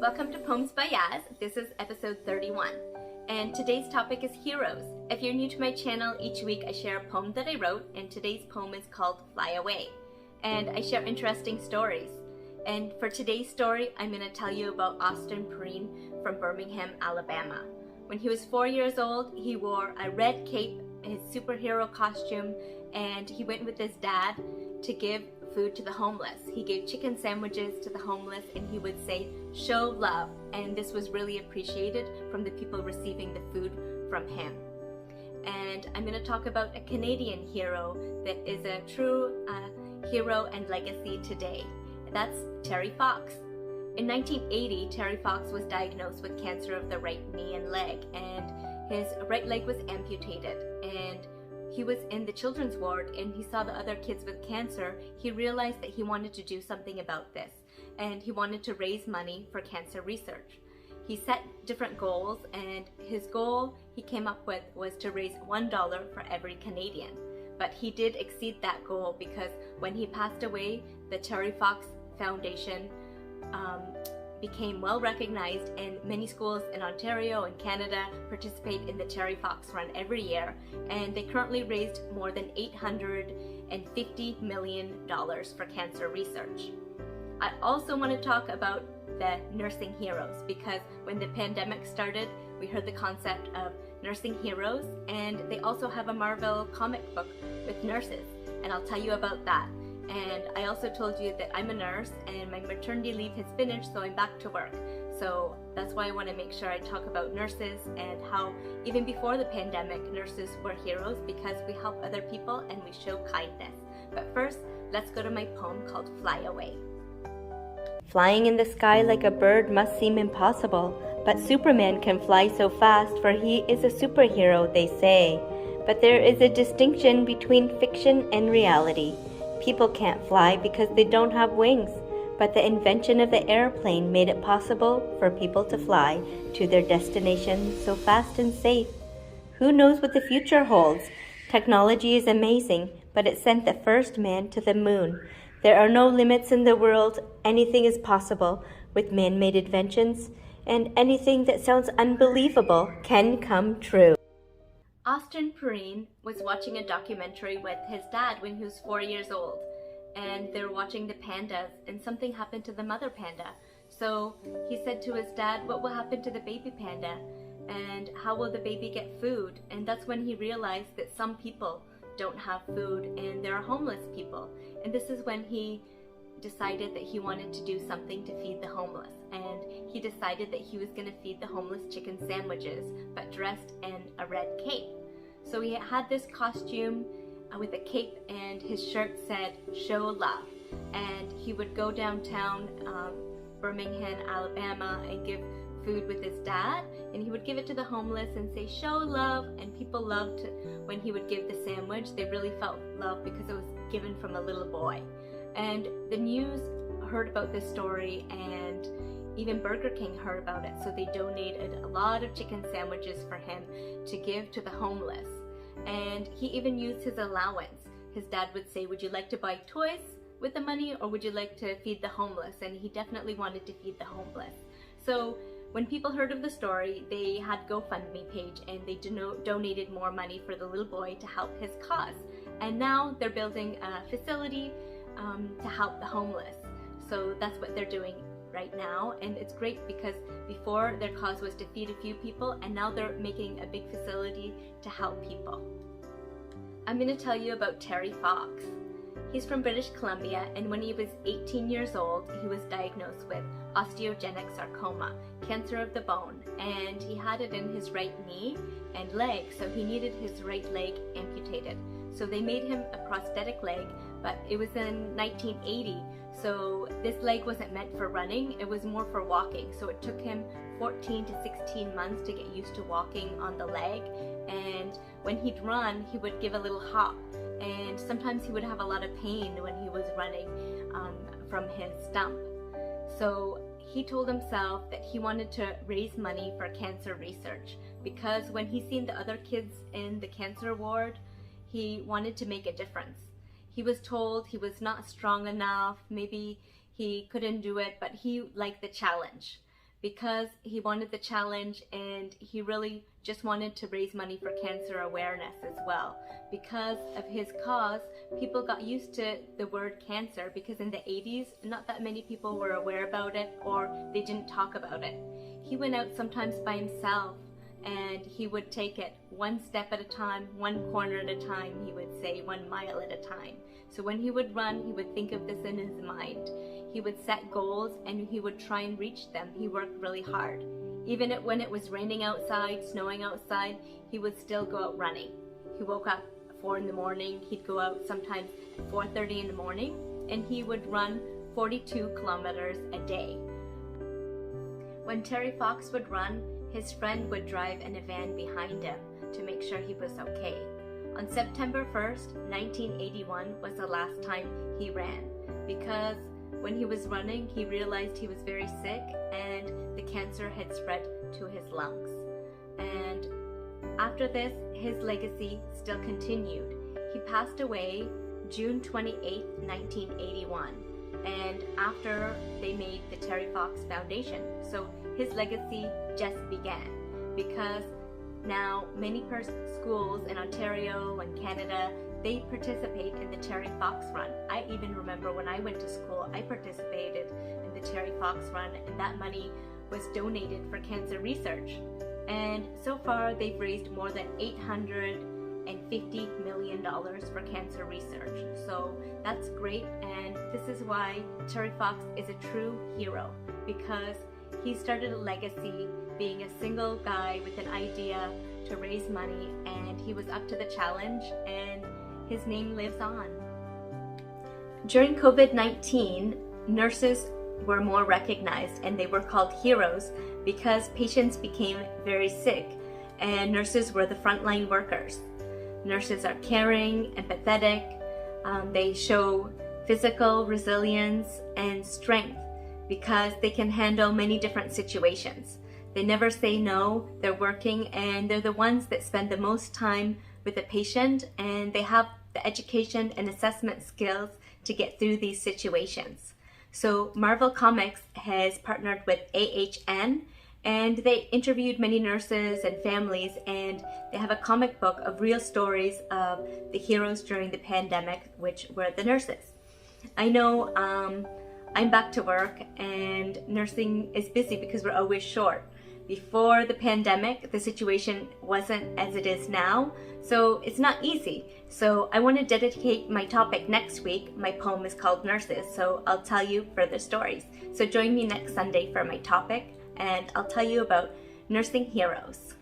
Welcome to Poems by Yaz. This is episode 31, and today's topic is heroes. If you're new to my channel, each week I share a poem that I wrote, and today's poem is called Fly Away, and I share interesting stories. And for today's story, I'm going to tell you about Austin Perrine from Birmingham, Alabama. When he was 4 years old, he wore a red cape, his superhero costume, and he went with his dad to give food to the homeless. He gave chicken sandwiches to the homeless, and he would say, "Show love," and this was really appreciated from the people receiving the food from him. And I'm going to talk about a Canadian hero that is a true hero and legacy today. That's Terry Fox. In 1980, Terry Fox was diagnosed with cancer of the right knee and leg, and his right leg was amputated. And he was in the children's ward and he saw the other kids with cancer. He realized that he wanted to do something about this, and he wanted to raise money for cancer research. He set different goals, and his goal he came up with was to raise $1 for every Canadian. But he did exceed that goal because when he passed away, the Terry Fox Foundation became well recognized, and many schools in Ontario and Canada participate in the Terry Fox Run every year, and they currently raised more than $850 million for cancer research. I also want to talk about the nursing heroes, because when the pandemic started, we heard the concept of nursing heroes, and they also have a Marvel comic book with nurses, and I'll tell you about that. And I also told you that I'm a nurse and my maternity leave has finished, so I'm back to work. So that's why I want to make sure I talk about nurses and how even before the pandemic, nurses were heroes because we help other people and we show kindness. But first, let's go to my poem called Fly Away. Flying in the sky like a bird must seem impossible, but Superman can fly so fast, for he is a superhero, they say. But there is a distinction between fiction and reality. People can't fly because they don't have wings, but the invention of the airplane made it possible for people to fly to their destination so fast and safe. Who knows what the future holds? Technology is amazing, but it sent the first man to the moon. There are no limits in the world. Anything is possible with man-made inventions, and anything that sounds unbelievable can come true. Austin Perrine was watching a documentary with his dad when he was 4 years old, and they were watching the pandas, and something happened to the mother panda. So he said to his dad, "What will happen to the baby panda, and how will the baby get food?" And that's when he realized that some people don't have food and there are homeless people. And this is when he decided that he wanted to do something to feed the homeless, and he decided that he was going to feed the homeless chicken sandwiches, but dressed in a red cape. So he had this costume with a cape, and his shirt said, "Show love," and he would go downtown Birmingham, Alabama, and give food with his dad, and he would give it to the homeless and say, "Show love," and people loved when he would give the sandwich. They really felt love because it was given from a little boy. And the news heard about this story, and even Burger King heard about it, so they donated a lot of chicken sandwiches for him to give to the homeless. And he even used his allowance. His dad would say, "Would you like to buy toys with the money, or would you like to feed the homeless?" And he definitely wanted to feed the homeless. So when people heard of the story, they had GoFundMe page, and they donated more money for the little boy to help his cause. And now they're building a facility to help the homeless. So that's what they're doing right now, and it's great because before their cause was to feed a few people, and now they're making a big facility to help people. I'm going to tell you about Terry Fox. He's from British Columbia, and when he was 18 years old, he was diagnosed with osteogenic sarcoma, cancer of the bone, and he had it in his right knee and leg, so he needed his right leg amputated. So they made him a prosthetic leg, but it was in 1980, so this leg wasn't meant for running, it was more for walking. So it took him 14 to 16 months to get used to walking on the leg, and when he'd run, he would give a little hop, and sometimes he would have a lot of pain when he was running from his stump. So he told himself that he wanted to raise money for cancer research, because when he seen the other kids in the cancer ward, he wanted to make a difference. He was told he was not strong enough, maybe he couldn't do it, but he liked the challenge. because he wanted the challenge, and he really just wanted to raise money for cancer awareness as well. Because of his cause, people got used to the word cancer, because in the 80s, not that many people were aware about it, or they didn't talk about it. He went out sometimes by himself, and he would take it one step at a time, one corner at a time, he would say, 1 mile at a time. So when he would run, he would think of this in his mind. He would set goals and he would try and reach them. He worked really hard. Even when it was raining outside, snowing outside, he would still go out running. He woke up 4 in the morning. He'd go out sometimes 4:30 in the morning, and he would run 42 kilometers a day. When Terry Fox would run, his friend would drive in a van behind him to make sure he was okay. On September 1st, 1981 was the last time he ran, because when he was running, he realized he was very sick and the cancer had spread to his lungs. And after this, his legacy still continued. He passed away June 28, 1981, and after they made the Terry Fox Foundation. So his legacy just began, because now many schools in Ontario and Canada, they participate in the Terry Fox Run. I even remember when I went to school, I participated in the Terry Fox Run, and that money was donated for cancer research. And so far, they've raised more than $850 million for cancer research. So that's great, and this is why Terry Fox is a true hero, because he started a legacy being a single guy with an idea to raise money, and he was up to the challenge, and his name lives on. During COVID-19, nurses were more recognized, and they were called heroes because patients became very sick, and nurses were the frontline workers. Nurses are caring, empathetic, they show physical resilience and strength because they can handle many different situations. They never say no, they're working, and they're the ones that spend the most time with the patient, and they have the education and assessment skills to get through these situations. So Marvel Comics has partnered with AHN, and they interviewed many nurses and families, and they have a comic book of real stories of the heroes during the pandemic, which were the nurses. I know I'm back to work, and nursing is busy because we're always short. Before the pandemic, the situation wasn't as it is now, so it's not easy. So I want to dedicate my topic next week. My poem is called Nurses, so I'll tell you further stories. So join me next Sunday for my topic, and I'll tell you about nursing heroes.